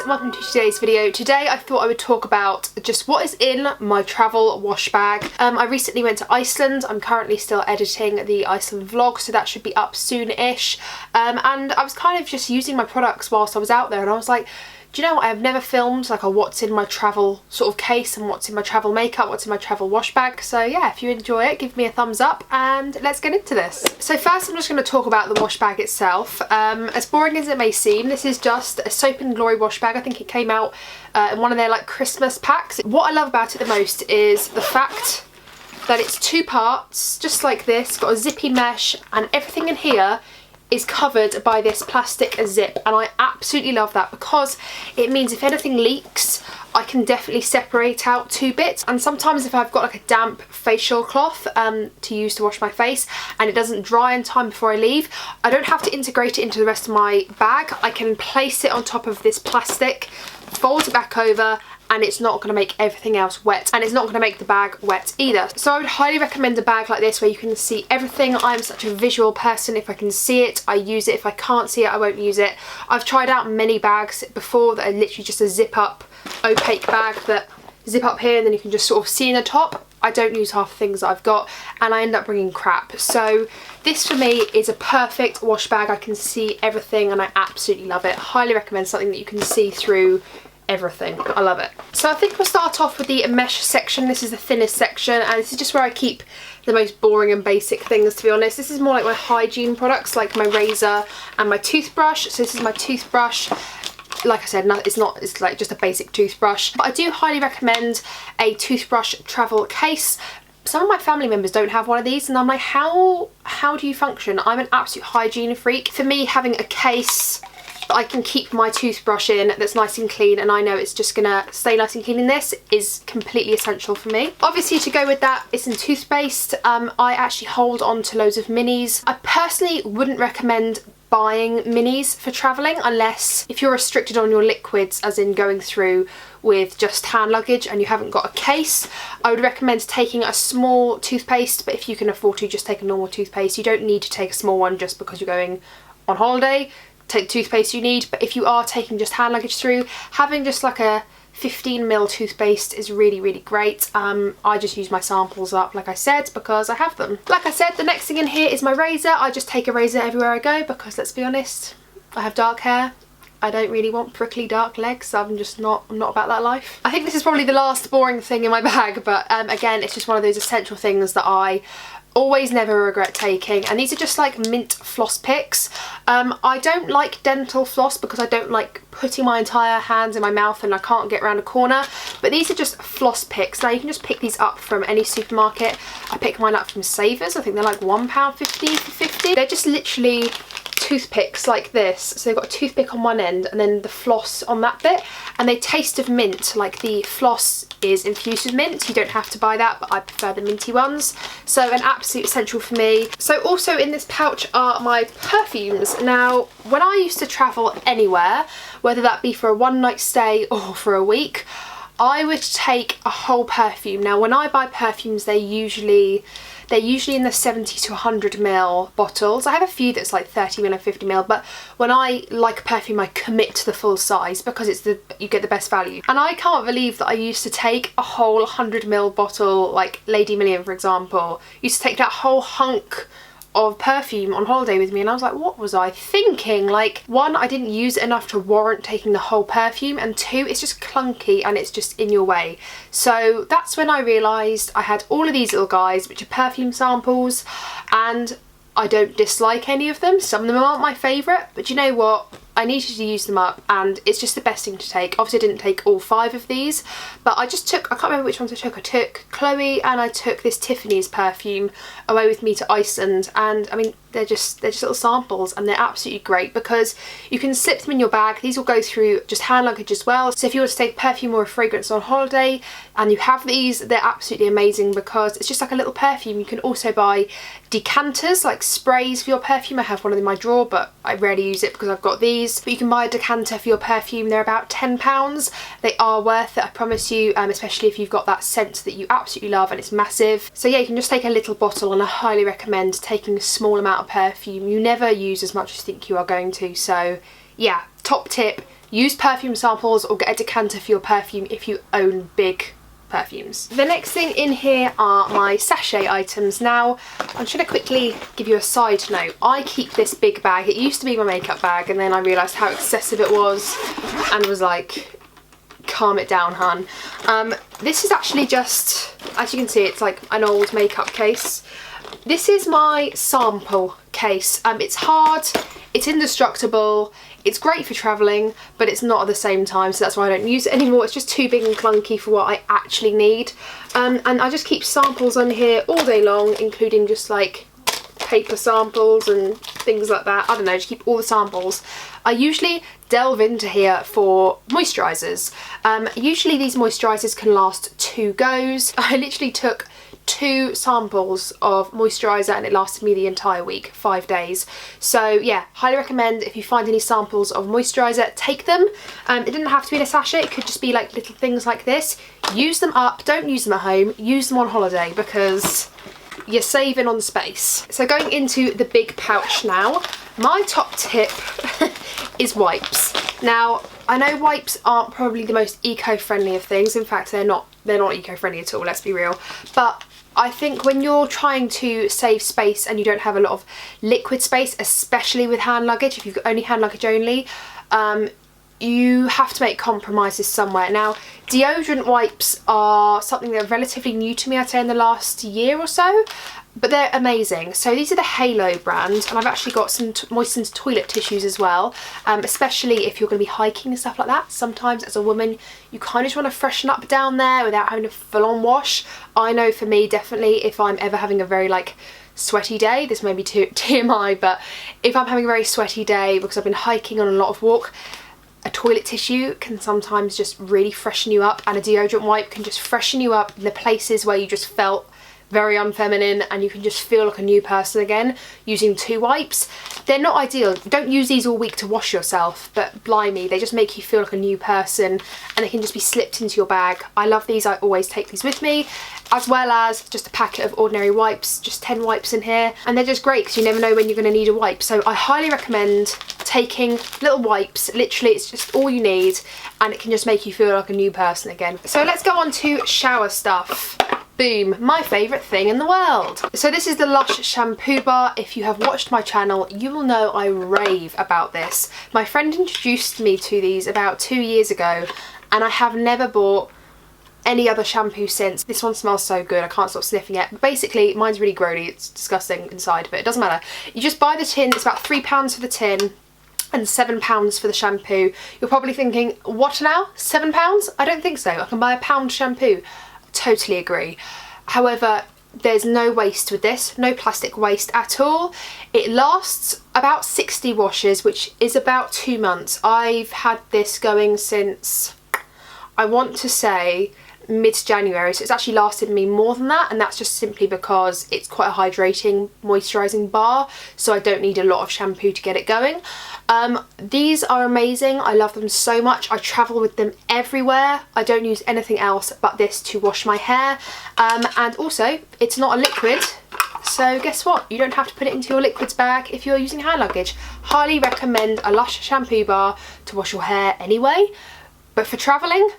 and welcome to today's video. Today I thought I would talk about just what is in my travel wash bag. I recently went to Iceland. I'm currently still editing the Iceland vlog, so that should be up soon-ish. And I was kind of just using my products whilst I was out there, and I was like, do you know what, I've never filmed like a what's in my travel sort of case and what's in my travel makeup, what's in my travel wash bag. So yeah, if you enjoy it, give me a thumbs up and let's get into this. So first I'm just going to talk about the wash bag itself. As boring as it may seem, this is just a Soap and Glory wash bag. I think it came out in one of their like Christmas packs. What I love about it the most is the fact that it's two parts, just like this, got a zippy mesh, and everything in here is covered by this plastic zip, and I absolutely love that because it means if anything leaks I can definitely separate out two bits. And sometimes if I've got like a damp facial cloth to use to wash my face and it doesn't dry in time before I leave, I don't have to integrate it into the rest of my bag. I can place it on top of this plastic, fold it back over, and it's not going to make everything else wet, and it's not going to make the bag wet either. So I would highly recommend a bag like this where you can see everything. I'm such a visual person. If I can see it, I use it. If I can't see it, I won't use it. I've tried out many bags before that are literally just a zip up opaque bag that zip up here and then you can just sort of see in the top. I don't use half the things that I've got and I end up bringing crap. So this for me is a perfect wash bag. I can see everything and I absolutely love it. Highly recommend something that you can see through everything. I love it. So I think we'll start off with the mesh section. This is the thinnest section and this is just where I keep the most boring and basic things, to be honest. This is more like my hygiene products, like my razor and my toothbrush. So this is my toothbrush. Like I said, it's like just a basic toothbrush, but I do highly recommend a toothbrush travel case. Some of my family members don't have one of these and I'm like, how do you function? I'm an absolute hygiene freak. For me, having a case that I can keep my toothbrush in that's nice and clean and I know it's just gonna stay nice and clean in this is completely essential for me. Obviously, to go with that is some toothpaste. I actually hold on to loads of minis. I personally wouldn't recommend buying minis for travelling unless if you're restricted on your liquids, as in going through with just hand luggage and you haven't got a case. I would recommend taking a small toothpaste, but if you can afford to, just take a normal toothpaste. You don't need to take a small one just because you're going on holiday. Take the toothpaste you need, but if you are taking just hand luggage through, having just like a 15ml toothpaste is really, really great. I just use my samples up, like I said, because I have them. Like I said, the next thing in here is my razor. I just take a razor everywhere I go because, let's be honest, I have dark hair. I don't really want prickly dark legs. I'm not about that life. I think this is probably the last boring thing in my bag, but again, it's just one of those essential things that I always never regret taking, and these are just like mint floss picks. I don't like dental floss because I don't like putting my entire hands in my mouth and I can't get around a corner, but these are just floss picks. Now you can just pick these up from any supermarket. I pick mine up from Savers. I think they're like £1.50 for 50. They're just literally toothpicks like this. So they've got a toothpick on one end and then the floss on that bit, and they taste of mint. Like the floss is infused with mint. You don't have to buy that, but I prefer the minty ones. So an absolute essential for me. So also in this pouch are my perfumes. Now when I used to travel anywhere, whether that be for a one night stay or for a week, I would take a whole perfume. Now when I buy perfumes, they're usually in the 70 to 100ml bottles. I have a few that's like 30ml and 50ml, but when I like a perfume I commit to the full size because you get the best value. And I can't believe that I used to take a whole 100ml bottle, like Lady Million for example, used to take that whole hunk of perfume on holiday with me, and I was like, what was I thinking? Like, one, I didn't use it enough to warrant taking the whole perfume, and two, it's just clunky and it's just in your way. So that's when I realised I had all of these little guys which are perfume samples, and I don't dislike any of them. Some of them aren't my favourite, but you know what? I needed to use them up and it's just the best thing to take. Obviously I didn't take all 5 of these, but I can't remember which ones I took. I took Chloe and I took this Tiffany's perfume away with me to Iceland, and I mean they're just little samples and they're absolutely great because you can slip them in your bag. These will go through just hand luggage as well. So if you want to take perfume or a fragrance on holiday and you have these, they're absolutely amazing because it's just like a little perfume. You can also buy decanters, like sprays for your perfume. I have one in my drawer, but I rarely use it because I've got these. But you can buy a decanter for your perfume. They're about £10. They are worth it, I promise you, especially if you've got that scent that you absolutely love and it's massive. So yeah, you can just take a little bottle, and I highly recommend taking a small amount of perfume. You never use as much as you think you are going to. So yeah, top tip, use perfume samples or get a decanter for your perfume if you own big perfumes. The next thing in here are my sachet items. Now, I'm just going to quickly give you a side note. I keep this big bag. It used to be my makeup bag, and then I realised how excessive it was and was like, calm it down, hun. This is actually just, as you can see, it's like an old makeup case. This is my sample case. It's hard, it's indestructible, it's great for travelling, but it's not at the same time, so that's why I don't use it anymore. It's just too big and clunky for what I actually need. And I just keep samples on here all day long, including just like paper samples and things like that. I don't know, just keep all the samples. I usually delve into here for moisturisers. Usually these moisturisers can last 2 goes. I literally took 2 samples of moisturiser and it lasted me the entire week, 5 days. So yeah, highly recommend if you find any samples of moisturiser, take them. It didn't have to be in a sachet, it could just be like little things like this. Use them up, don't use them at home, use them on holiday because you're saving on space. So going into the big pouch now, my top tip is wipes. Now, I know wipes aren't probably the most eco-friendly of things. In fact, they're not eco-friendly at all, let's be real. But I think when you're trying to save space and you don't have a lot of liquid space, especially with hand luggage, if you've got only hand luggage only, you have to make compromises somewhere. Now, deodorant wipes are something that are relatively new to me, I'd say in the last year or so, but they're amazing. So these are the Halo brand, and I've actually got some moistened toilet tissues as well, especially if you're going to be hiking and stuff like that. Sometimes as a woman, you kind of just want to freshen up down there without having a full-on wash. I know for me, definitely, if I'm ever having a very like sweaty day, this may be TMI, but if I'm having a very sweaty day because I've been hiking on a lot of walk, a toilet tissue can sometimes just really freshen you up, and a deodorant wipe can just freshen you up in the places where you just felt very unfeminine, and you can just feel like a new person again using 2 wipes. They're not ideal. Don't use these all week to wash yourself, but blimey, they just make you feel like a new person, and they can just be slipped into your bag. I love these. I always take these with me, as well as just a packet of ordinary wipes, just 10 wipes in here, and they're just great because you never know when you're going to need a wipe. So I highly recommend taking little wipes. Literally, it's just all you need, and it can just make you feel like a new person again. So let's go on to shower stuff. Boom, my favourite thing in the world. So this is the Lush shampoo bar. If you have watched my channel, you will know I rave about this. My friend introduced me to these about 2 years ago, and I have never bought any other shampoo since. This one smells so good, I can't stop sniffing it. But basically, mine's really grody, it's disgusting inside, but it doesn't matter. You just buy the tin, it's about £3 for the tin, and £7 for the shampoo. You're probably thinking, what now? £7? I don't think so. I can buy a £1 shampoo. Totally agree. However, there's no waste with this, no plastic waste at all. It lasts about 60 washes, which is about 2 months. I've had this going since, I want to say, mid-January, so it's actually lasted me more than that, and that's just simply because it's quite a hydrating, moisturising bar, so I don't need a lot of shampoo to get it going. These are amazing. I love them so much. I travel with them everywhere. I don't use anything else but this to wash my hair, and also it's not a liquid, so guess what? You don't have to put it into your liquids bag if you're using hand luggage. Highly recommend a Lush shampoo bar to wash your hair anyway, but for travelling,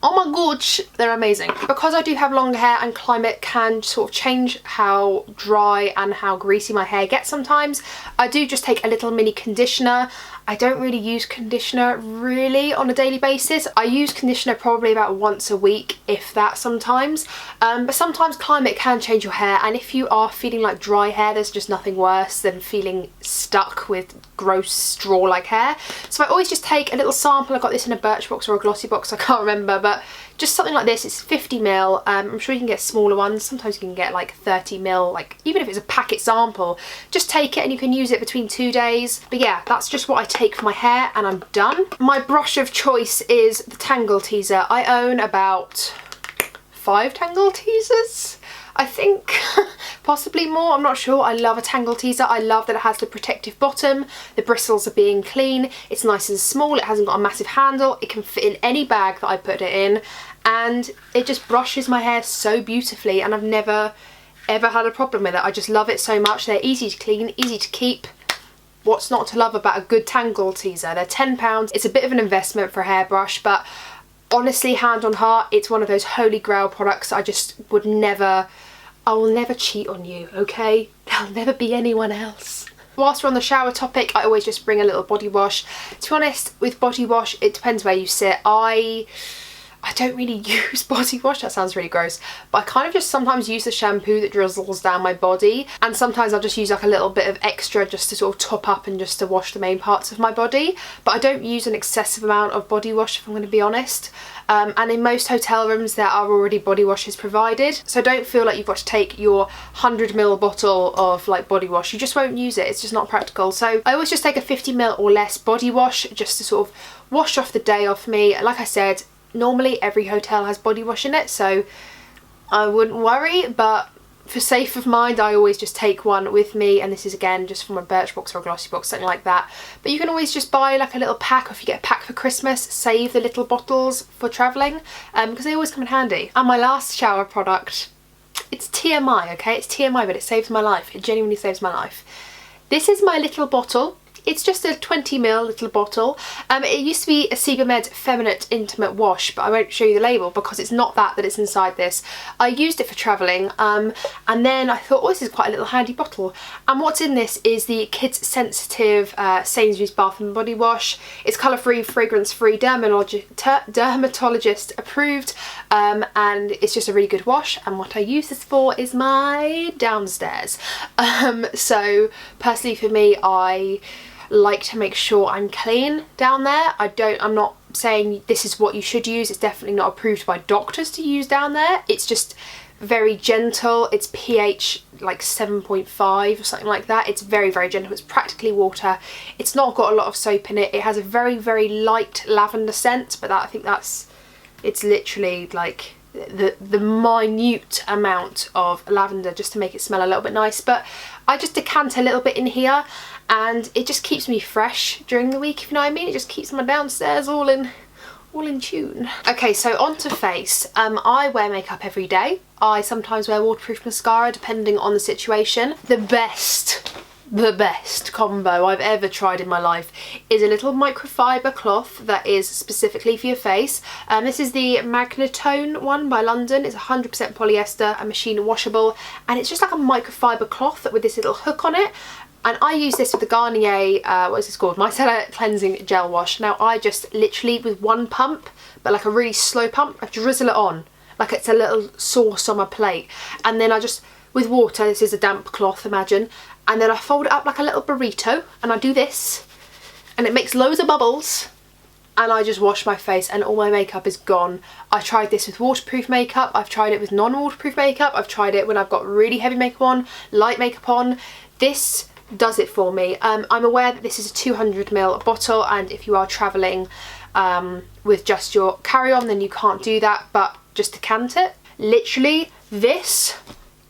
oh my gosh, they're amazing. Because I do have longer hair and climate can sort of change how dry and how greasy my hair gets sometimes, I do just take a little mini conditioner. I don't really use conditioner really on a daily basis. I use conditioner probably about once a week, if that sometimes. But sometimes climate can change your hair, and if you are feeling like dry hair, there's just nothing worse than feeling stuck with gross straw-like hair. So I always just take a little sample. I got this in a Birchbox or a Glossy box, I can't remember, but just something like this. It's 50ml. I'm sure you can get smaller ones. Sometimes you can get like 30ml, like even if it's a packet sample. Just take it and you can use it between 2 days. But yeah, that's just what I take for my hair and I'm done. My brush of choice is the Tangle Teaser. I own about 5 Tangle Teasers, I think. Possibly more, I'm not sure. I love a Tangle Teaser. I love that it has the protective bottom, the bristles are being clean, it's nice and small, it hasn't got a massive handle, it can fit in any bag that I put it in, and it just brushes my hair so beautifully, and I've never ever had a problem with it. I just love it so much. They're easy to clean, easy to keep. what's not to love about a good tangle teaser? They're £10. It's a bit of an investment for a hairbrush, but honestly, hand on heart, it's one of those holy grail products I just would never, I will never cheat on you, okay? There'll never be anyone else. Whilst we're on the shower topic, I always just bring a little body wash. To be honest, with body wash, it depends where you sit. I don't really use body wash, that sounds really gross, but I kind of just sometimes use the shampoo that drizzles down my body, and sometimes I'll just use like a little bit of extra just to sort of top up and just to wash the main parts of my body. But I don't use an excessive amount of body wash, if I'm going to be honest. And in most hotel rooms there are already body washes provided, so don't feel like you've got to take your 100ml bottle of like body wash. You just won't use it, it's just not practical. So I always just take a 50ml or less body wash just to sort of wash off the day off me. Like I said, normally every hotel has body wash in it, so I wouldn't worry, but for safe of mind I always just take one with me, and this is again just from a Birchbox or a Glossybox, something like that. But you can always just buy like a little pack, or if you get a pack for Christmas, save the little bottles for travelling, because they always come in handy. And my last shower product, it's TMI, okay? It's TMI, but it saves my life. It genuinely saves my life. This is my little bottle. It's just a 20ml little bottle. It used to be a Sebamed Feminine Intimate Wash, but I won't show you the label because it's not that it's inside this. I used it for travelling, and then I thought, oh, this is quite a little handy bottle. And what's in this is the Kids Sensitive Sainsbury's Bath and Body Wash. It's colour-free, fragrance-free, dermatologist approved, and it's just a really good wash. And what I use this for is my downstairs. So personally for me, I like to make sure I'm clean down there. I'm not saying this is what you should use. It's definitely not approved by doctors to use down there. It's just very gentle. It's pH like 7.5 or something like that. It's very, very gentle. It's practically water. It's not got a lot of soap in it. It has a very, very light lavender scent, but I think it's literally like the minute amount of lavender just to make it smell a little bit nice. But I just decant a little bit in here, and it just keeps me fresh during the week, if you know what I mean. It just keeps my downstairs all in tune. Okay, so on to face. I wear makeup every day. I sometimes wear waterproof mascara depending on the situation. The best combo I've ever tried in my life is a little microfiber cloth that is specifically for your face. This is the Magnetone one by London. It's 100% polyester and machine washable, and it's just like a microfiber cloth with this little hook on it. And I use this with the Garnier, what is this called? Micellar Cleansing Gel Wash. Now I just literally, with one pump, but like a really slow pump, I drizzle it on like it's a little sauce on my plate. And then I just, with water, this is a damp cloth, imagine, and then I fold it up like a little burrito, and I do this, and it makes loads of bubbles, and I just wash my face and all my makeup is gone. I tried this with waterproof makeup, I've tried it with non-waterproof makeup, I've tried it when I've got really heavy makeup on, light makeup on. This does it for me. I'm aware that this is a 200ml bottle, and if you are travelling with just your carry-on, then you can't do that, but just decant it. Literally, this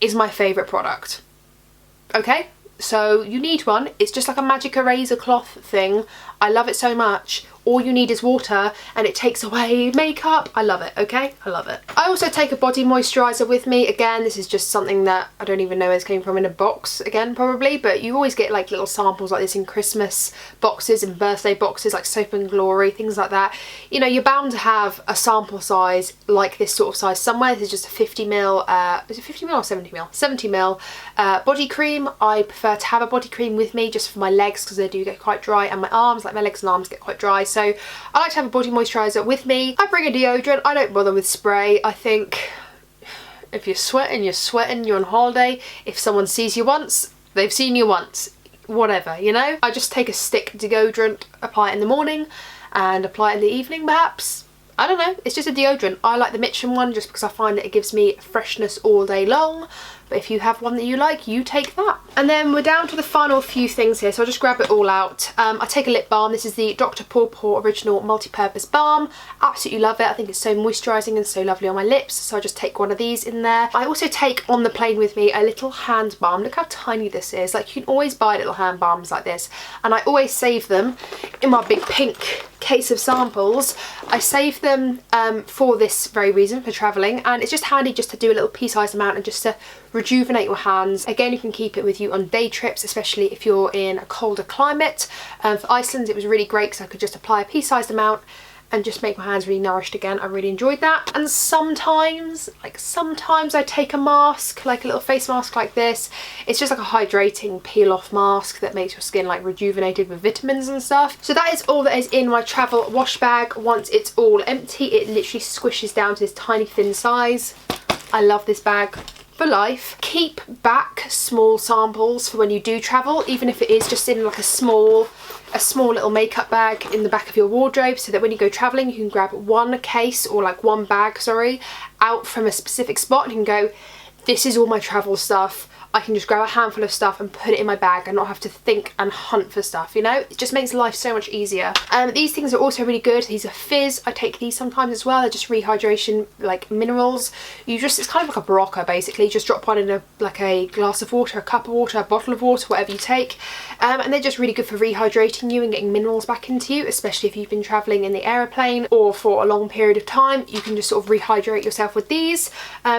is my favourite product. Okay, so you need one. It's just like a magic eraser cloth thing. I love it so much. All you need is water and it takes away makeup. I love it, okay? I love it. I also take a body moisturiser with me. Again, this is just something that I don't even know where this came from, in a box again probably, but you always get like little samples like this in Christmas boxes and birthday boxes, like Soap and Glory, things like that. You know, you're bound to have a sample size like this sort of size somewhere. This is just a 50ml, is it 50ml or 70ml? 70ml body cream. I prefer to have a body cream with me just for my legs because they do get quite dry, and my arms, like my legs and arms, get quite dry. So I like to have a body moisturiser with me. I bring a deodorant. I don't bother with spray. I think if you're sweating, you're sweating, you're on holiday. If someone sees you once, they've seen you once. Whatever, you know? I just take a stick deodorant, apply it in the morning and apply it in the evening perhaps. I don't know, it's just a deodorant. I like the Mitchum one just because I find that it gives me freshness all day long. But if you have one that you like, you take that. And then we're down to the final few things here, so I'll just grab it all out. I take a lip balm. This is the Dr. Paw Paw Original Multi-Purpose Balm. Absolutely love it. I think it's so moisturising and so lovely on my lips, so I just take one of these in there. I also take on the plane with me a little hand balm. Look how tiny this is. Like, you can always buy little hand balms like this, and I always save them in my big pink case of samples. I save them for this very reason, for travelling, and it's just handy just to do a little pea-sized amount and just to rejuvenate your hands. Again, you can keep it with you on day trips, especially if you're in a colder climate. For Iceland it was really great because I could just apply a pea-sized amount and just make my hands really nourished again. I really enjoyed that. And sometimes I take a mask, like a little face mask like this. It's just like a hydrating peel off mask that makes your skin like rejuvenated with vitamins and stuff. So that is all that is in my travel wash bag. Once it's all empty, it literally squishes down to this tiny thin size. I love this bag for life. Keep back small samples for when you do travel, even if it is just in like a small little makeup bag in the back of your wardrobe, so that when you go traveling you can grab one case, or like one bag, sorry, out from a specific spot and you can go, this is all my travel stuff. I can just grab a handful of stuff and put it in my bag and not have to think and hunt for stuff, you know? It just makes life so much easier. These things are also really good. These are fizz. I take these sometimes as well. They're just rehydration, like minerals. It's kind of like a Barocca basically. Just drop one in a glass of water, a cup of water, a bottle of water, whatever you take. And they're just really good for rehydrating you and getting minerals back into you, especially if you've been traveling in the aeroplane or for a long period of time. You can just sort of rehydrate yourself with these.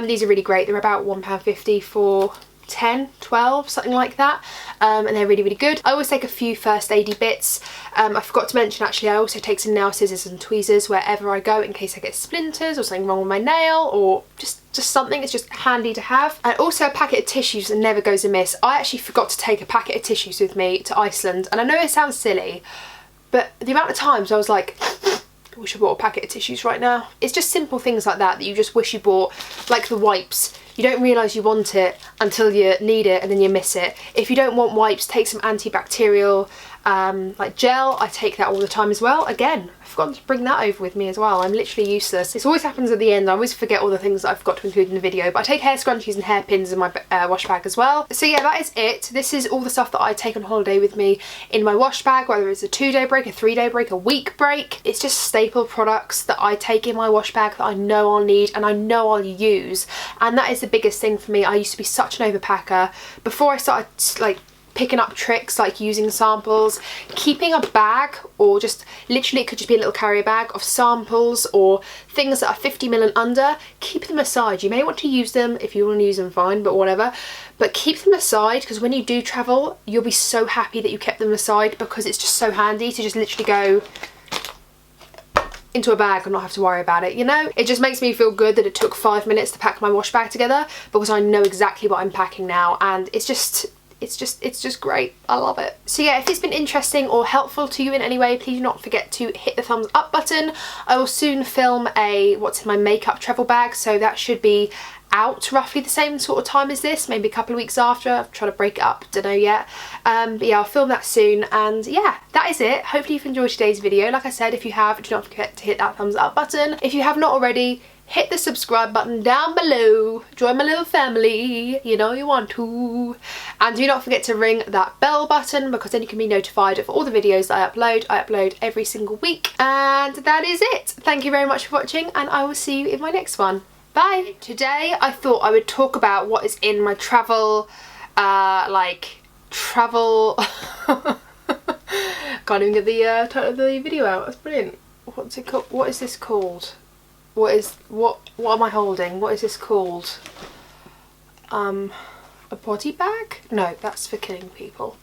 These are really great. They're about £1.50 for 10, 12, something like that, and they're really, really good. I always take a few first aidy bits. I forgot to mention actually, I also take some nail scissors and tweezers wherever I go in case I get splinters or something wrong with my nail, or just something. It's just handy to have. And also a packet of tissues that never goes amiss. I actually forgot to take a packet of tissues with me to Iceland, and I know it sounds silly, but the amount of times I was like, I wish I bought a packet of tissues right now. It's just simple things like that you just wish you bought, like the wipes. You don't realise you want it until you need it and then you miss it. If you don't want wipes, take some antibacterial like gel. I take that all the time as well. Again, I forgot to bring that over with me as well. I'm literally useless. This always happens at the end. I always forget all the things that I've got to include in the video, but I take hair scrunchies and hairpins in my wash bag as well. So yeah, that is it. This is all the stuff that I take on holiday with me in my wash bag, whether it's a 2-day break, a 3-day break, a week break. It's just staple products that I take in my wash bag that I know I'll need and I know I'll use, and that is the biggest thing for me. I used to be such an overpacker before I started like picking up tricks like using samples. Keeping a bag, or just literally it could just be a little carrier bag of samples or things that are 50ml and under, keep them aside. You may want to use them. If you want to use them, fine, but whatever, but keep them aside, because when you do travel you'll be so happy that you kept them aside, because it's just so handy to just literally go into a bag and not have to worry about it, you know? It just makes me feel good that it took 5 minutes to pack my wash bag together, because I know exactly what I'm packing now, and it's just great. I love it. So yeah, if it's been interesting or helpful to you in any way, please do not forget to hit the thumbs up button. I will soon film a what's in my makeup travel bag, so that should be out roughly the same sort of time as this, maybe a couple of weeks after. I've tried to break it up, don't know yet, but yeah, I'll film that soon. And yeah, that is it. Hopefully you've enjoyed today's video. Like I said, if you have, do not forget to hit that thumbs up button. If you have not already, hit the subscribe button down below. Join my little family, you know you want to. And do not forget to ring that bell button, because then you can be notified of all the videos that I upload. I upload every single week. And that is it. Thank you very much for watching, and I will see you in my next one. Bye! Today I thought I would talk about what is in my travel, travel... Can't even get the title of the video out. That's brilliant. What's it called? What is this called? What am I holding? What is this called? A body bag? No, that's for killing people.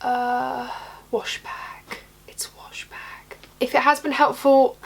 Wash bag. It's wash bag. If it has been helpful,